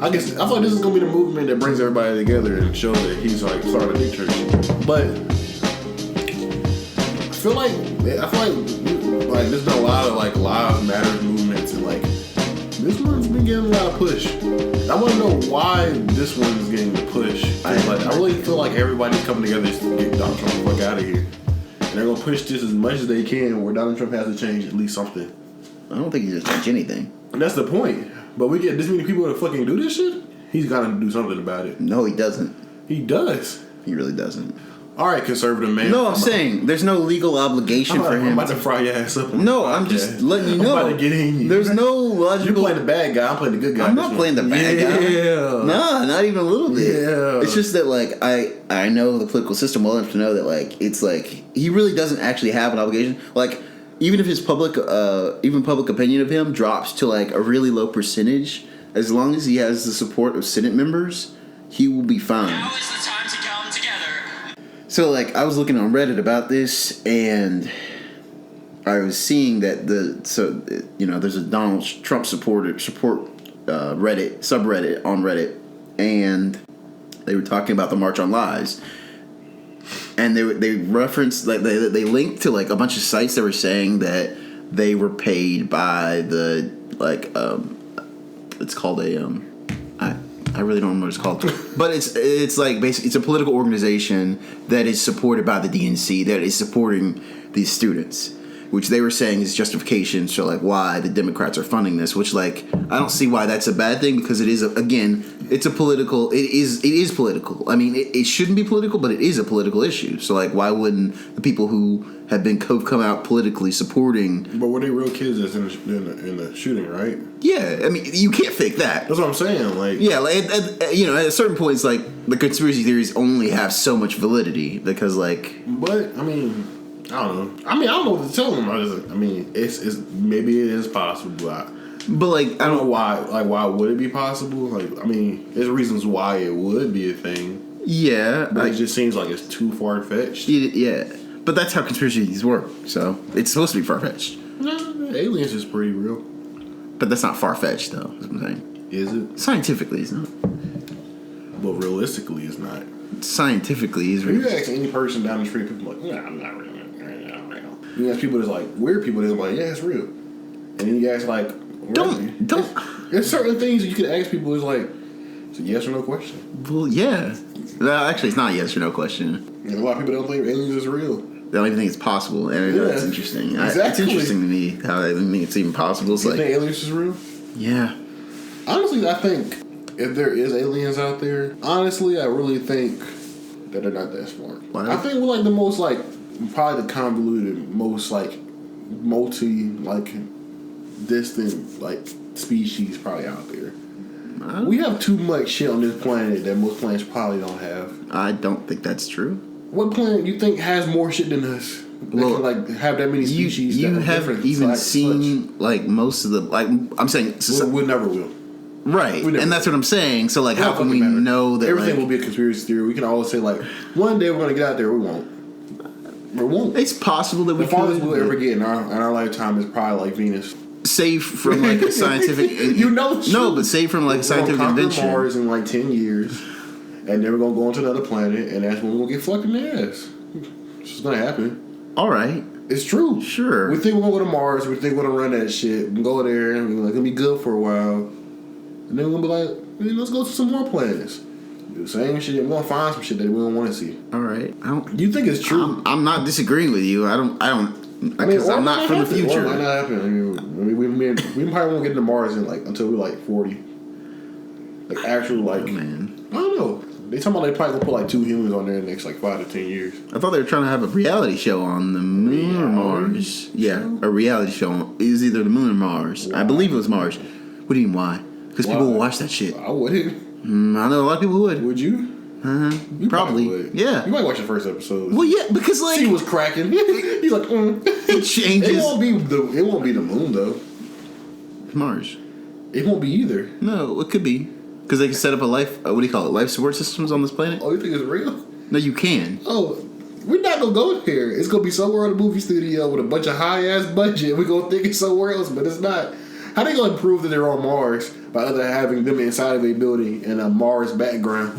I guess I feel like this is gonna be the movement that brings everybody together and shows that he's like started a new church. But I feel like there's been a lot of like Lives Matter movements and like this one's been getting a lot of push. I want to know why this one's getting the push. I really feel like everybody's coming together to get Donald Trump the fuck out of here, and they're gonna push this as much as they can. Where Donald Trump has to change at least something. I don't think he's gonna change anything. And that's the point. But we get this many people to fucking do this shit. He's got to do something about it. No, he doesn't. He does. He really doesn't. All right, conservative man. No, I'm saying there's no legal obligation for him. I'm about to fry your ass up. No, I'm just letting you know. I'm about to get in you. There's no logical. You're playing the bad guy. I'm playing the good guy. I'm not playing the bad guy. Yeah. Nah, not even a little bit. Yeah. It's just that like I know the political system well enough to know that like it's like he really doesn't actually have an obligation. Like even if his public opinion of him drops to like a really low percentage, as long as he has the support of Senate members, he will be fine. Now is the time to come together. So, like, I was looking on Reddit about this, and I was seeing that there's a Donald Trump support Reddit subreddit on Reddit, and they were talking about the March on Lies, and they referenced like they linked to like a bunch of sites that were saying that they were paid by the it's called a I really don't know what it's called, but it's like basically it's a political organization that is supported by the DNC that is supporting these students, which they were saying is justification for like why the Democrats are funding this. Which like I don't see why that's a bad thing because it is it's a political. It is political. I mean it shouldn't be political, but it is a political issue. So like why wouldn't the people who have come out politically supporting? But were they real kids that's in the shooting, right? Yeah, I mean you can't fake that. That's what I'm saying. Like yeah, like at a certain point, it's like the conspiracy theories only have so much validity because like. But I mean. I don't know. I don't know what to tell them. It's maybe it is possible, but like I don't know why. Like, why would it be possible? Like, I mean, there's reasons why it would be a thing. Yeah, but it just seems like it's too far fetched. Yeah, but that's how conspiracy theories work. So it's supposed to be far fetched. No, aliens is pretty real. But that's not far fetched, though. Is what I'm saying. Is it? Scientifically, it's not. But realistically, it's not. Scientifically, it's real. If you ask any person down the street, people are like, "Nah, I'm not real." You ask people that's like weird people that's like, yeah, it's real. And then you ask like, don't. There's certain things that you can ask people is like, it's a yes or no question. Well, yeah. No, actually, it's not a yes or no question. And a lot of people don't think aliens is real. They don't even think it's possible, and that's interesting. Exactly. It's interesting to me how they think it's even possible. It's you like, think aliens is real? Yeah. Honestly, I think if there is aliens out there, honestly, I really think that they're not that smart. What? I think we're like the most like. Probably the convoluted, most like distant like species probably out there. We have too much shit on this planet that most planets probably don't have. I don't think that's true. What planet you think has more shit than us? Well, can, like have that many species. You that haven't even seen like most of the like. I'm saying we never will. Right, and that's what I'm saying. So like, how can we know that everything will be a conspiracy theory? We can always say like, one day we're gonna get out there. We won't. It's possible that the farthest we'll ever get in our lifetime is probably like Venus. Safe from like a scientific, but safe from like a scientific invention. Mars in like 10 years, and then we're gonna go onto another planet, and that's when we're gonna get fucked in the ass. It's just gonna happen. All right, it's true. Sure. We think we're gonna go to Mars. We think we're gonna run that shit. We go there, and we're gonna be good for a while, and then we're gonna be like, let's go to some more planets. Do the same shit. We're gonna find some shit that we don't want to see. All right. You think it's true? I'm not disagreeing with you. I don't. Because I'm not from the future. It might not happen. We probably won't get to Mars until we're like 40. Like actual like. Oh, man. I don't know. They talking about they probably gonna put like 2 humans on there in the next like 5 to 10 years. I thought they were trying to have a reality show on the moon or Mars. Yeah, a reality show. It was either the moon or Mars. Why? I believe it was Mars. What do you mean why? Because people will watch that shit. I wouldn't. I know a lot of people would. Would you? You probably would. Yeah. You might watch the first episode. Well, yeah, because like she was cracking. He's like, It changes. It won't be the moon though. Mars. It won't be either. No, it could be because they can set up a life. What do you call it? Life support systems on this planet. Oh, you think it's real? No, you can. Oh, we're not gonna go there. It's gonna be somewhere in a movie studio with a bunch of high ass budget. We're gonna think it's somewhere else, but it's not. How they gonna prove that they're on Mars by other having them inside of a building in a Mars background?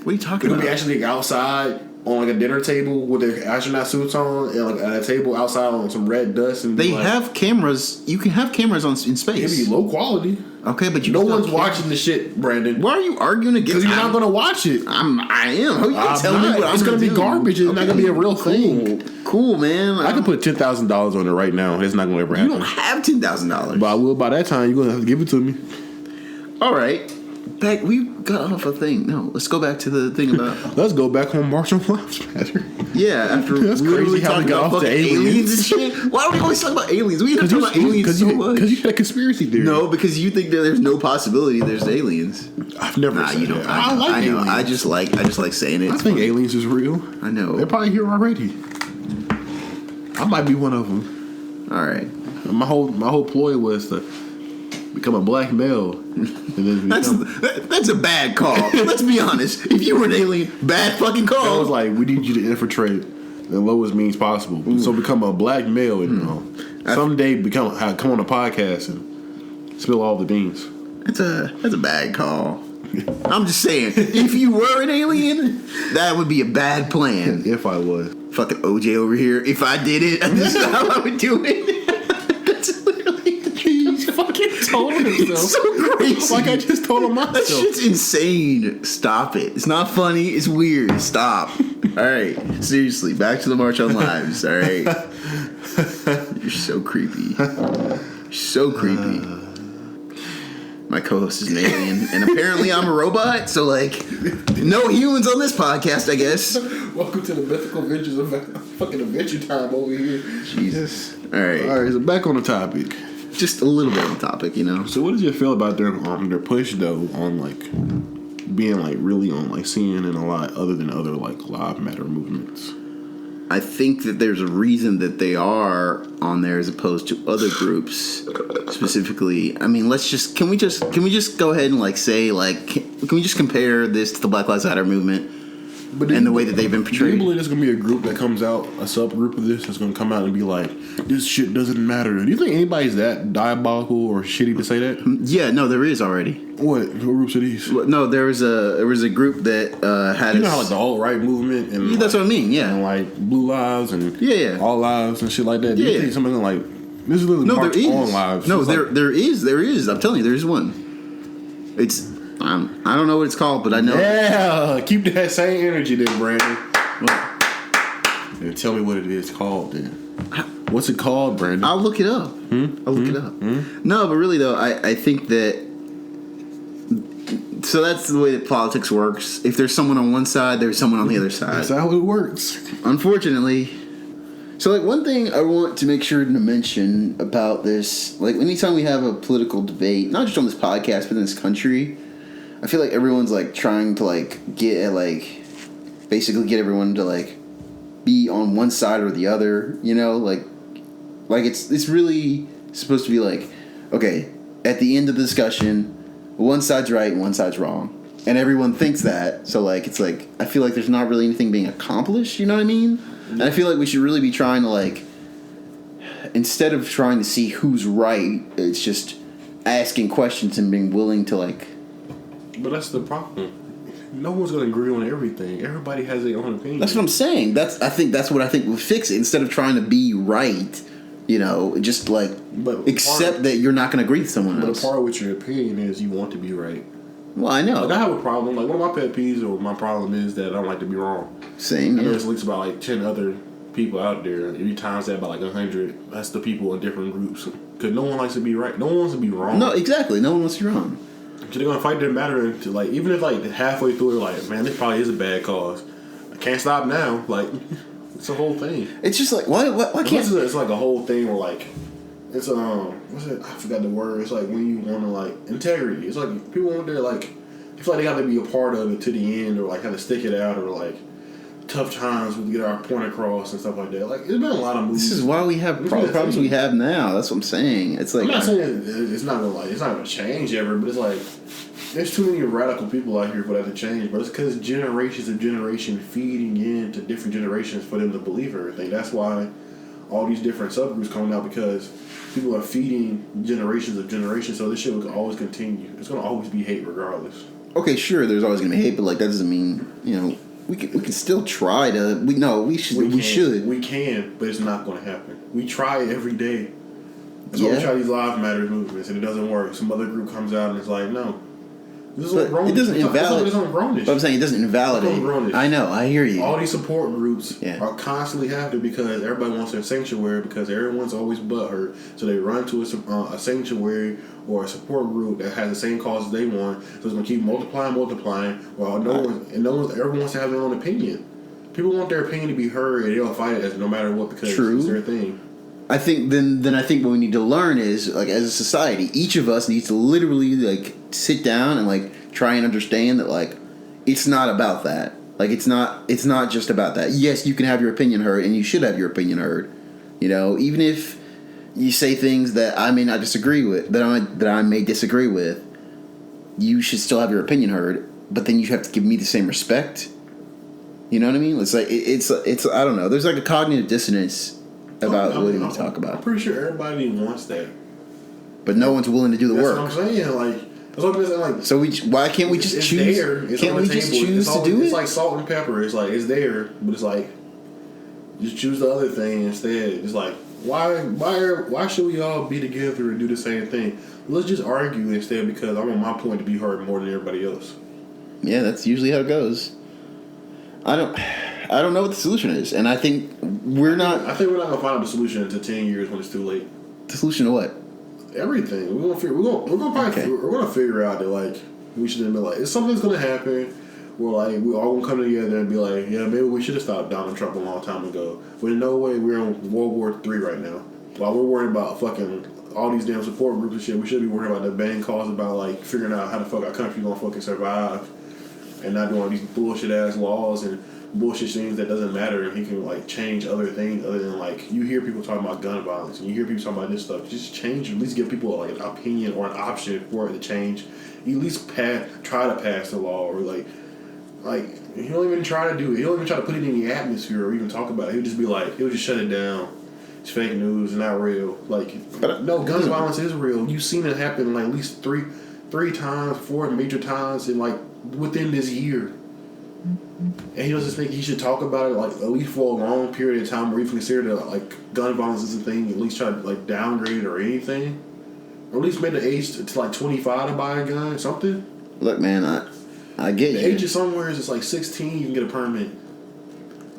What are you talking Could about? be actually outside on like a dinner table with their astronaut suits on, and like at a table outside on some red dust. And They like, have cameras. You can have cameras in it'd space. be low quality. Okay, but you No still one's can't- watching the shit, Brandon. Why are you arguing against? Because you're not gonna watch it. I am. How you gonna tell me what I'm It's gonna be do? garbage. It's not gonna be a real thing. Cool, man. I can put $10,000 on it right now. It's not gonna ever You happen. don't have $10,000. But I will by that time. You're gonna have to give it to me. All right. Back. We got off a thing. No, let's go back to the thing about. Let's go back on Martian Lives Matter. Yeah, after That's we crazy how we talking got about off to fucking aliens aliens. and shit. Why do we always talk about aliens? We don't talk about aliens so much. Because you had a conspiracy theory. No, because you think that there's no possibility there's aliens. I've never Nah, said you don't. that. I know. I know. aliens. I just like saying it. I think aliens is real. I know. They're probably here already. I might be one of them. All right. My whole ploy was to become a black male. And then That's a bad call. Let's be honest. If you were an alien, bad fucking I call. was like, we need you to infiltrate the lowest means possible. So become a black male and someday come on a podcast and spill all the beans. That's a bad call. I'm just saying, if you were an alien, that would be a bad plan. If I was. Fucking OJ over here. If I did it, this is how I would do it. That's literally He fucking told himself. it's so crazy. Like I just told him That myself. shit's insane. Stop it. It's not funny. It's weird. Stop. All right. Seriously. Back to the March on Lives. All right. You're so creepy. You're so creepy. My co-host is an alien, and apparently I'm a robot. So like, no humans on this podcast, I guess. Welcome to the mythical adventures of fucking Adventure Time over here. Jesus. All right. All right, so back on the topic. Just a little bit on topic, you know. So what did you feel about their push though on like being like really on like CNN a lot other than other like live matter movements? I think that there's a reason that they are on there as opposed to other groups specifically. I mean, can we just go ahead and like say like can we just compare this to the Black Lives Matter movement and the way that they've been Do you portrayed? believe there's gonna be a group that comes out, a subgroup of this that's gonna come out and be like, this shit doesn't matter? Do you think anybody's that diabolical or shitty to say that? Yeah, no, there is already. What groups are these? No, there was a group that had. You know how like the alt-right movement and that's what I mean. Yeah, and like Blue Lives and Yeah. All Lives and shit like that. Do you Yeah. think something like this is literally no, March there is. on Lives? No, It's there is. I'm telling you, there is one. It's I don't know what it's called, but I know. Yeah, keep that same energy then, Brandon. And tell me what it is called then. What's it called, Brandon? I'll look it up. I'll look it up. No, but really though, I think that. So that's the way that politics works. If there's someone on one side, there's someone on the other side. That's how it works. Unfortunately. So like one thing I want to make sure to mention about this, like anytime we have a political debate, not just on this podcast but in this country, I feel like everyone's like trying to like get basically get everyone to like be on one side or the other, you know, like it's really supposed to be like, okay, at the end of the discussion, one side's right and one side's wrong. And everyone thinks that. So like it's like I feel like there's not really anything being accomplished, you know what I mean? And I feel like we should really be trying to like, instead of trying to see who's right, it's just asking questions and being willing to like. But that's the problem. No one's gonna agree on everything. Everybody has their own opinion. That's what I'm saying. I think would fix it. Instead of trying to be right, you know, just like accept that you're not gonna agree with someone else. But a part with your opinion is you want to be right. Well, I know. Like I have a problem. Like one of my pet peeves or my problem is that I don't like to be wrong. Same. And Yeah. there's at least about like 10 other people out there. If you times that by like 100, that's the people in different groups. Because no one likes to be right. No one wants to be wrong. No, exactly. No one wants to be wrong. So they're gonna fight their matter until like even if like halfway through they're like, man, this probably is a bad cause. I can't stop now. Like it's a whole thing. It's just like why can't It's like a whole thing where like it's what's it? I forgot the word. It's like when you want to like integrity. It's like people want their like I feel like they got to be a part of it to the end or like have to stick it out or like tough times we get our point across and stuff like that. Like there's been a lot of movies. this is why we have problems we have now. That's what I'm saying. It's like I'm not saying it's not gonna change ever, but it's like there's too many radical people out here for that to change. But it's because generations of generation feeding into different generations for them to believe everything. That's why all these different subgroups coming out because people are feeding generations of generations. So this shit will always continue. It's gonna always be hate regardless. Okay, sure. There's always gonna be hate, but like that doesn't mean we can still try to. We should. We can, but it's not gonna happen. We try it every day. That's why we try these Lives Matter movements, and it doesn't work. Some other group comes out and it's like, no. This is but it doesn't invalidate. But I'm saying it doesn't invalidate. I know. I hear you. All these support groups are constantly happening because everybody wants their sanctuary because everyone's always butthurt. So they run to a sanctuary or a support group that has the same causes they want. So it's gonna keep multiplying. Well, everyone wants to have their own opinion. People want their opinion to be heard, and they'll fight it no matter what because it's their thing. I think then I think what we need to learn is like as a society, each of us needs to literally like sit down and like try and understand that like it's not about that. Like it's not just about that. Yes, you can have your opinion heard and you should have your opinion heard. Even if you say things that I may not disagree with, that I may disagree with, you should still have your opinion heard, but then you have to give me the same respect. You know what I mean? It's like it's I don't know. There's like a cognitive dissonance about what we talk about. I'm pretty sure everybody wants that, but no one's willing to do the work. That's what I'm saying. That's what I'm saying. Like, so why can't we just choose? Can't we just choose to do it? It's like salt and pepper. It's like it's there, but it's like just choose the other thing instead. It's like why should we all be together and do the same thing? Let's just argue instead because I want my point to be heard more than everybody else. Yeah, that's usually how it goes. I don't know what the solution is, and I think we're not. I think we're not gonna find out the solution until 10 years when it's too late. The solution to what? Everything. We're gonna figure out that like we shouldn't be like if something's gonna happen. We're like we all gonna come together and be like, yeah, maybe we should have stopped Donald Trump a long time ago. But in no way we're in World War III right now. While we're worried about fucking all these damn support groups and shit, we should be worried about the main cause about like figuring out how the fuck our country gonna fucking survive. And not doing these bullshit ass laws and bullshit things that doesn't matter. And he can like change other things other than like you hear people talking about gun violence and you hear people talking about this stuff. Just change. At least give people like an opinion or an option for it to change. You at least try to pass the law or like he don't even try to do it. He don't even try to put it in the atmosphere or even talk about it. He'll just be like he'll just shut it down. It's fake news. It's not real. No, gun violence is real. You've seen it happen like at least three times, 4 major times in like within this year. And he doesn't think he should talk about it like at least for a long period of time where he consider that like gun violence is a thing, at least try to like downgrade it or anything. Or at least make the age to like 25 to buy a gun or something. Look, man, I get the age of somewhere is it's like 16 you can get a permit.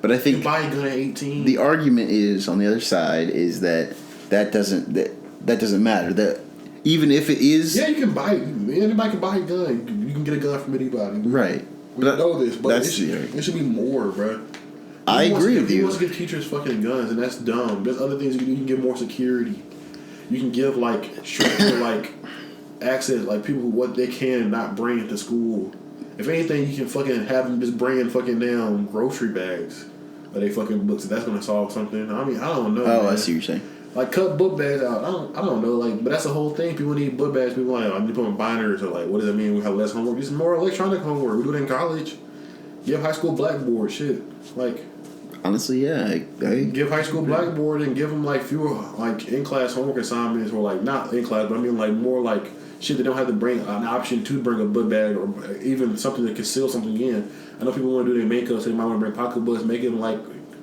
But I think you buy a gun at 18. The argument is on the other side is that doesn't matter. That even if it is, yeah, you can buy it. Anybody can buy a gun. You can get a gun from anybody. Right. We know this, but it should be more, bro. I agree with you. He wants to give teachers fucking guns, and that's dumb. There's other things you can do. You can give more security. You can give like stricter like access, like people what they can not bring into school. If anything, you can fucking have them just bring in fucking down grocery bags or they fucking books. If that's gonna solve something. I mean, I don't know. Oh, man. I see what you're saying. Like cut book bags out. I don't know. Like, but that's the whole thing. People need book bags. People like I need to put in binders or like what does it mean? We have less homework. It's more electronic homework. We do it in college. Give high school blackboard shit. Like honestly, yeah. I give high school blackboard and give them like fewer like in class homework assignments or like not in class, but I mean like more like shit. They don't have to bring an option to bring a book bag or even something to conceal something in. I know people want to do their makeup, so they might want to bring pocketbooks. Make them like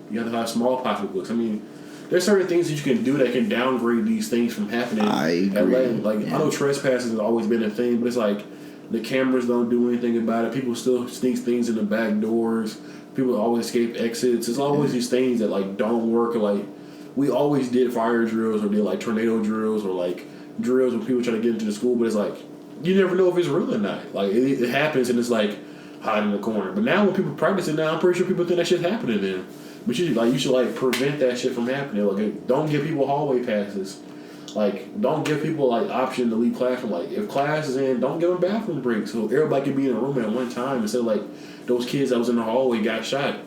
you have to have small pocketbooks. I mean. There's certain things that you can do that can downgrade these things from happening. I agree. Like I know trespassing has always been a thing, but it's like the cameras don't do anything about it. People still sneak things in the back doors. People always escape exits. There's always these things that like don't work. Or, like we always did fire drills or did like tornado drills or like drills when people try to get into the school, but it's like you never know if it's real or not. Like it happens and it's like hide in the corner. But now when people practice it now, I'm pretty sure people think that shit's happening then. But you should prevent that shit from happening. Like, don't give people hallway passes. Like, don't give people like option to leave classroom. Like, if class is in, don't give them bathroom breaks so everybody can be in a room at one time instead of like those kids that was in the hallway got shot.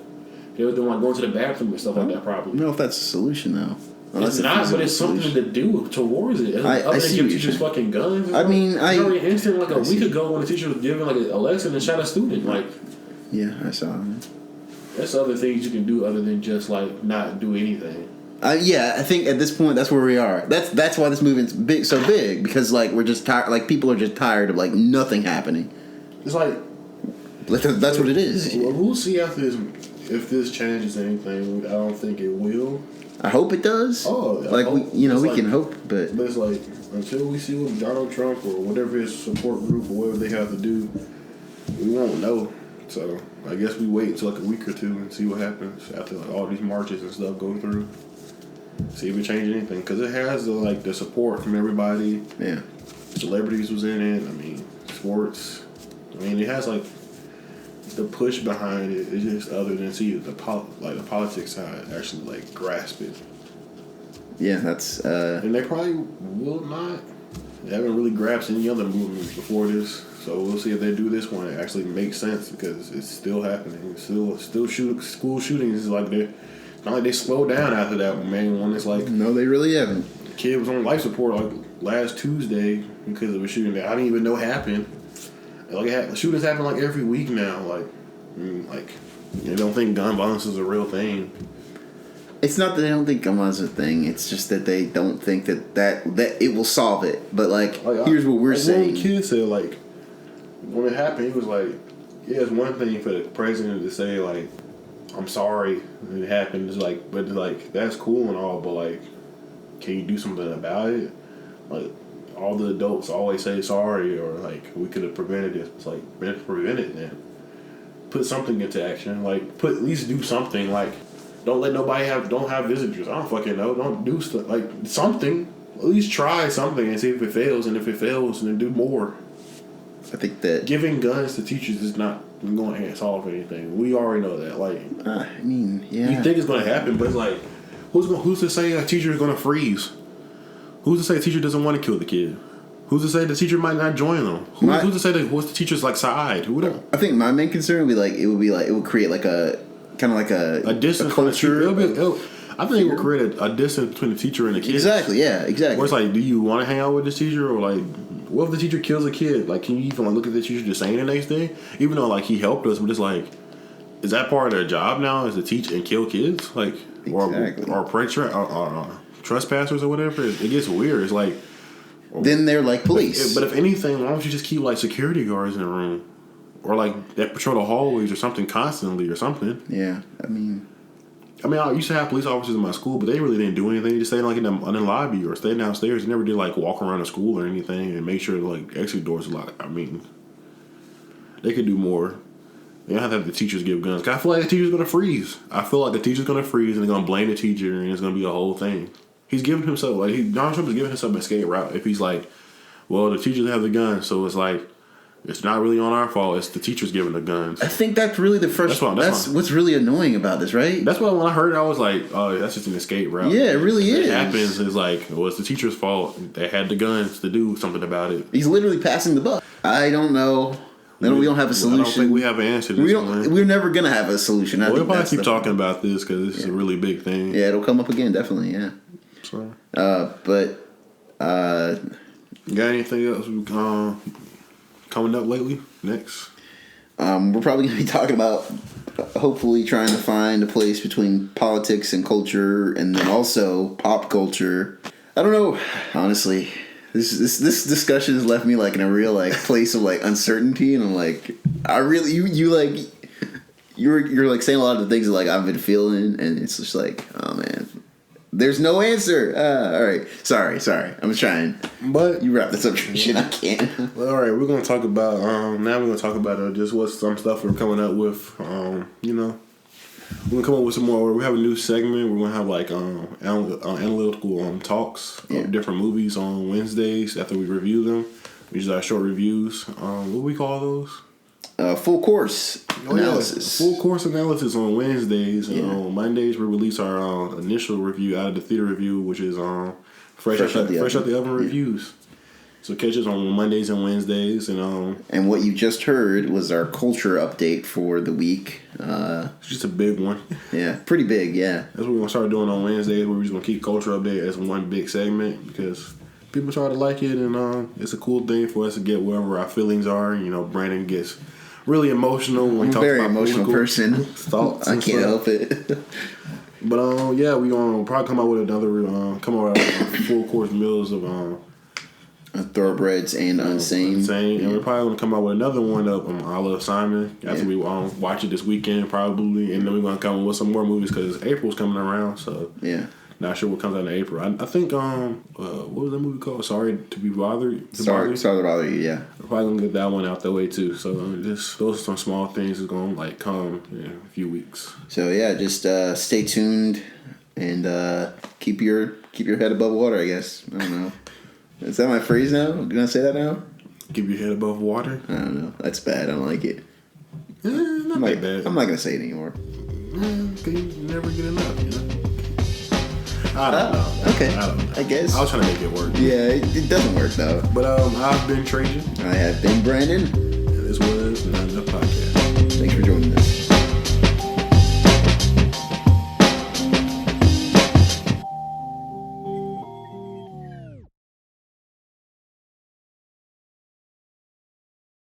They were the one going to the bathroom and stuff like that. Probably. I don't know if that's a solution though. It's not, but it's something to do towards it. Other than give teachers fucking guns. I mean, an incident like a week ago when the teacher was giving like a lesson and shot a student. Like, yeah, I saw it. There's other things you can do other than just like not do anything. Yeah, I think at this point that's where we are. That's why this movement's so big, because like we're just tired. Like people are just tired of like nothing happening. It's like that's what it is. Well, we'll see after this if this changes anything. I don't think it will. I hope it does. Oh, like we can hope, but it's like until we see what Donald Trump or whatever his support group or whatever they have to do, we won't know. So I guess we wait until like a week or two and see what happens after like, all these marches and stuff go through. See if it changes anything, because it has the support from everybody. Yeah, celebrities was in it. I mean, sports. I mean, it has like the push behind it. It's just other than see the politics side actually like grasp it. Yeah, that's and they probably will not. They haven't really grasped any other movements before this, so we'll see if they do this one. It actually makes sense because it's still happening. It's still school shootings is like not like they slow down after that main one. It's like no, they really haven't. Kid was on life support like last Tuesday because of a shooting that I didn't even know happened. Like shootings happen like every week now. Like they don't think gun violence is a real thing. It's not that they don't think gun violence is a thing. It's just that they don't think that it will solve it. But here's what we're saying. One kid said like when it happened, he was like, "Yeah, it's one thing for the president to say like, I'm sorry it happened. It's like, but like that's cool and all, but like, can you do something about it? Like." All the adults always say sorry or like we could have prevented this. It's like prevent it then. Put something into action. Like at least do something. Like don't let nobody don't have visitors. I don't fucking know. Don't do stuff like something. At least try something and see if it fails. And if it fails, then do more. I think that giving guns to teachers is not going to solve anything. We already know that. Like I mean, yeah. You think it's going to happen, but it's like who's to say a teacher is going to freeze? Who's to say the teacher doesn't want to kill the kid? Who's to say the teacher might not join them? Who's to say that what's the teacher's like side? I think my main concern would be it would create like a kind of like a distance culture. I think it would create a distance between the teacher and the kid. Exactly. Yeah. Exactly. Where it's like, do you want to hang out with this teacher or like, what if the teacher kills a kid? Like, can you even like look at the teacher just saying the next day? Even though like he helped us, but it's like, is that part of their job now? Is to teach and kill kids? Like, exactly. or trespassers or whatever. It gets weird. It's like then they're like police. But if anything, why don't you just keep like security guards in the room, or like that patrol the hallways or something constantly or something? Yeah, I mean, I used to have police officers in my school, but they really didn't do anything. They just stayed like in the lobby or stayed downstairs. They never did like walk around the school or anything and make sure like exit doors are locked. I mean, they could do more. They don't have the teachers give guns. 'Cause I feel like the teacher's gonna freeze. I feel like the teacher's gonna freeze and they're gonna blame the teacher and it's gonna be a whole thing. He's giving himself Donald Trump is giving himself an escape route. If he's like, well, the teachers have the guns, so it's like it's not really on our fault. It's the teachers giving the guns. I think that's really the first. That's what's really annoying about this, right? That's why when I heard it, I was like, oh, that's just an escape route. Yeah, it really is. It happens. It's like, well, it's the teacher's fault. They had the guns to do something about it. He's literally passing the buck. I don't know. We don't have a solution. I don't think we have an answer to this. We're never gonna have a solution. We'll probably keep talking about this because this is a really big thing. Yeah, it'll come up again, definitely. Yeah. So. You got anything else coming up lately? Next. We're probably gonna be talking about hopefully trying to find a place between politics and culture, and then also pop culture. I don't know, honestly. This discussion has left me like in a real like place of like uncertainty, and I'm like, you're like saying a lot of the things that like I've been feeling, and it's just like, oh man, there's no answer. All right, sorry, I'm trying, but you wrap this up shit. I can't. Well, all right, we're gonna talk about now we're gonna talk about just what some stuff we're coming up with. We're gonna come up with some more. We have a new segment. We're gonna have like analytical talks of different movies on Wednesdays after we review them. We just have short reviews. What do we call those? Full course analysis. Full course analysis on Wednesdays, and on Mondays we release our initial review out of the theater review, which is fresh out the oven reviews. So catch us on Mondays and Wednesdays, and what you just heard was our culture update for the week. It's just a big one. Yeah, pretty big. Yeah, that's what we're gonna start doing on Wednesdays. We're just gonna keep culture update as one big segment because people start to like it, and it's a cool thing for us to get wherever our feelings are. Brandon gets really emotional when he talks about very emotional person. Thoughts. I can't help it. But yeah, we gonna probably come out with another full course meals of Thoroughbreds and Unsane. And we're probably gonna come out with another one of I Love Simon after we watch it this weekend probably, and then we're gonna come up with some more movies because April's coming around. So yeah, not sure what comes out in April. I think what was that movie called? Sorry to be bothered. Sorry to bother you. Yeah, we're probably gonna get that one out the way too. So those are some small things that's gonna like come in a few weeks. So yeah, just stay tuned and keep your head above water. I guess I don't know. Is that my phrase now? Can I say that now? Keep your head above water? I don't know. That's bad. I don't like it. Not that bad. I'm not going to say it anymore. You never get enough, you know? I don't know. Okay. I don't know. I guess. I was trying to make it work. Yeah, it doesn't work, though. But I've been Trajan. I have been Brandon.